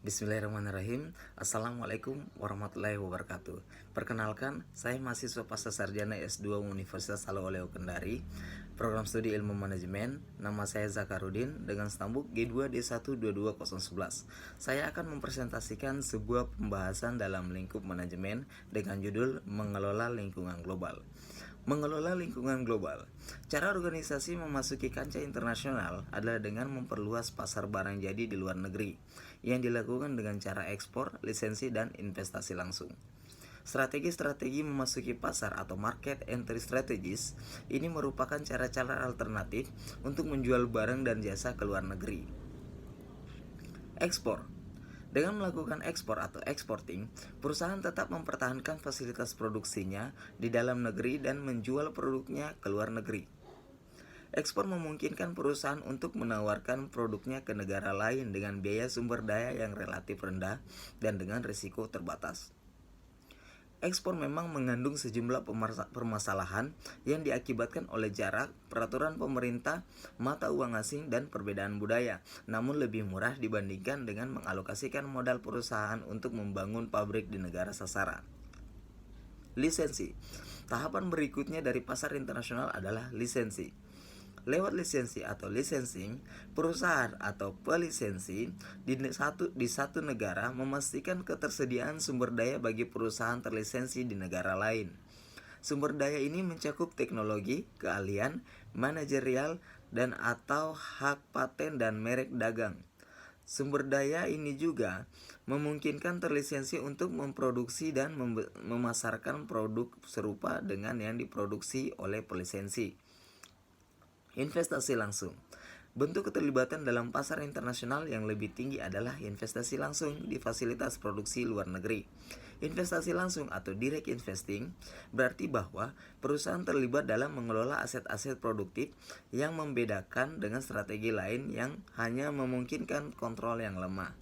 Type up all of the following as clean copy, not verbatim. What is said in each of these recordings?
Bismillahirrahmanirrahim. Assalamualaikum warahmatullahi wabarakatuh. Perkenalkan, saya mahasiswa pasca sarjana S2 Universitas Haloleo Kendari, program studi ilmu manajemen. Nama saya Zakarudin dengan stambuk G2D122011. Saya akan mempresentasikan sebuah pembahasan dalam lingkup manajemen dengan judul Mengelola Lingkungan Global. Mengelola lingkungan global. Cara organisasi memasuki kancah internasional adalah dengan memperluas pasar barang jadi di luar negeri, yang dilakukan dengan cara ekspor, lisensi, dan investasi langsung. Strategi-strategi memasuki pasar atau market entry strategies ini merupakan cara-cara alternatif untuk menjual barang dan jasa ke luar negeri. Ekspor. Dengan melakukan ekspor atau exporting, perusahaan tetap mempertahankan fasilitas produksinya di dalam negeri dan menjual produknya ke luar negeri. Ekspor memungkinkan perusahaan untuk menawarkan produknya ke negara lain dengan biaya sumber daya yang relatif rendah dan dengan risiko terbatas. Ekspor memang mengandung sejumlah permasalahan yang diakibatkan oleh jarak, peraturan pemerintah, mata uang asing, dan perbedaan budaya, namun lebih murah dibandingkan dengan mengalokasikan modal perusahaan untuk membangun pabrik di negara sasaran. Lisensi. Tahapan berikutnya dari pasar internasional adalah lisensi. Lewat lisensi atau licensing, perusahaan atau pelisensi di satu negara memastikan ketersediaan sumber daya bagi perusahaan terlisensi di negara lain. Sumber daya ini mencakup teknologi, keahlian, manajerial, dan atau hak paten dan merek dagang. Sumber daya ini juga memungkinkan terlisensi untuk memproduksi dan memasarkan produk serupa dengan yang diproduksi oleh pelisensi. Investasi langsung. Bentuk keterlibatan dalam pasar internasional yang lebih tinggi adalah investasi langsung di fasilitas produksi luar negeri. Investasi langsung atau direct investing berarti bahwa perusahaan terlibat dalam mengelola aset-aset produktif yang membedakan dengan strategi lain yang hanya memungkinkan kontrol yang lemah.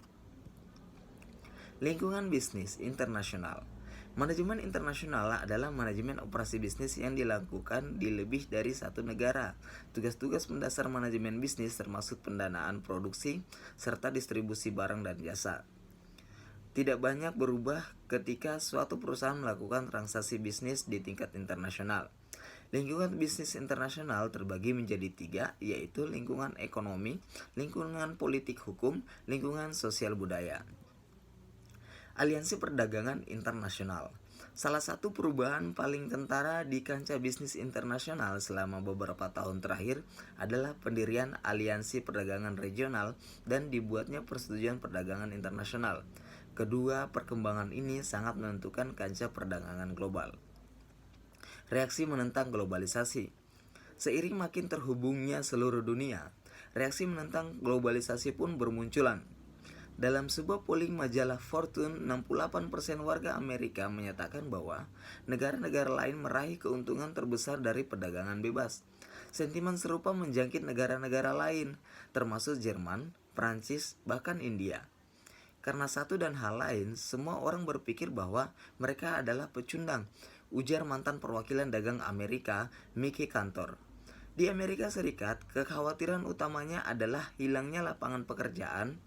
Lingkungan bisnis internasional. Manajemen internasional adalah manajemen operasi bisnis yang dilakukan di lebih dari satu negara. Tugas-tugas mendasar manajemen bisnis termasuk pendanaan produksi serta distribusi barang dan jasa. Tidak banyak berubah ketika suatu perusahaan melakukan transaksi bisnis di tingkat internasional. Lingkungan bisnis internasional terbagi menjadi 3, yaitu lingkungan ekonomi, lingkungan politik hukum, lingkungan sosial budaya. Aliansi Perdagangan Internasional. Salah satu perubahan paling kentara di kancah bisnis internasional selama beberapa tahun terakhir adalah pendirian Aliansi Perdagangan Regional dan dibuatnya Persetujuan Perdagangan Internasional. Kedua perkembangan ini sangat menentukan kancah perdagangan global. Reaksi menentang globalisasi. Seiring makin terhubungnya seluruh dunia, reaksi menentang globalisasi pun bermunculan. Dalam sebuah polling majalah Fortune, 68% warga Amerika menyatakan bahwa negara-negara lain meraih keuntungan terbesar dari perdagangan bebas. Sentimen serupa menjangkit negara-negara lain, termasuk Jerman, Prancis, bahkan India. Karena satu dan hal lain, semua orang berpikir bahwa mereka adalah pecundang, ujar mantan perwakilan dagang Amerika, Mickey Kantor. Di Amerika Serikat, kekhawatiran utamanya adalah hilangnya lapangan pekerjaan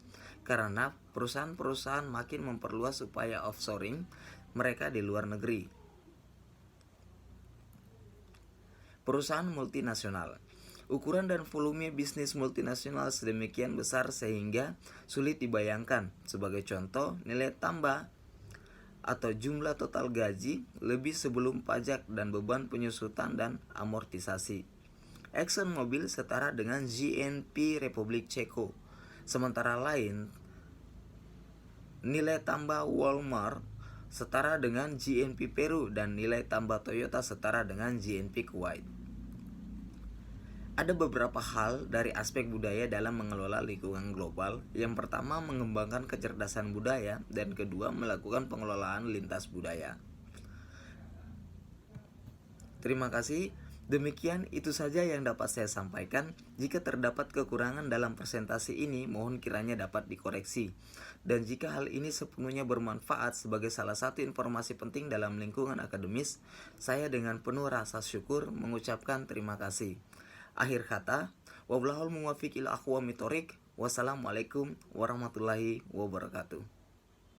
karena perusahaan-perusahaan makin memperluas upaya offshoring mereka di luar negeri. Perusahaan multinasional. Ukuran dan volume bisnis multinasional sedemikian besar sehingga sulit dibayangkan. Sebagai contoh, nilai tambah atau jumlah total gaji lebih sebelum pajak dan beban penyusutan dan amortisasi. ExxonMobil setara dengan GNP Republik Ceko. Sementara lain, nilai tambah Walmart setara dengan GNP Peru dan nilai tambah Toyota setara dengan GNP Kuwait. Ada beberapa hal dari aspek budaya dalam mengelola lingkungan global. Yang pertama, mengembangkan kecerdasan budaya, dan kedua, melakukan pengelolaan lintas budaya. Terima kasih. Demikian itu saja yang dapat saya sampaikan. Jika terdapat kekurangan dalam presentasi ini, mohon kiranya dapat dikoreksi. Dan jika hal ini sepenuhnya bermanfaat sebagai salah satu informasi penting dalam lingkungan akademis, saya dengan penuh rasa syukur mengucapkan terima kasih. Akhir kata, wallahul muwaffiq ila aqwamit thoriq. Wassalamualaikum warahmatullahi wabarakatuh.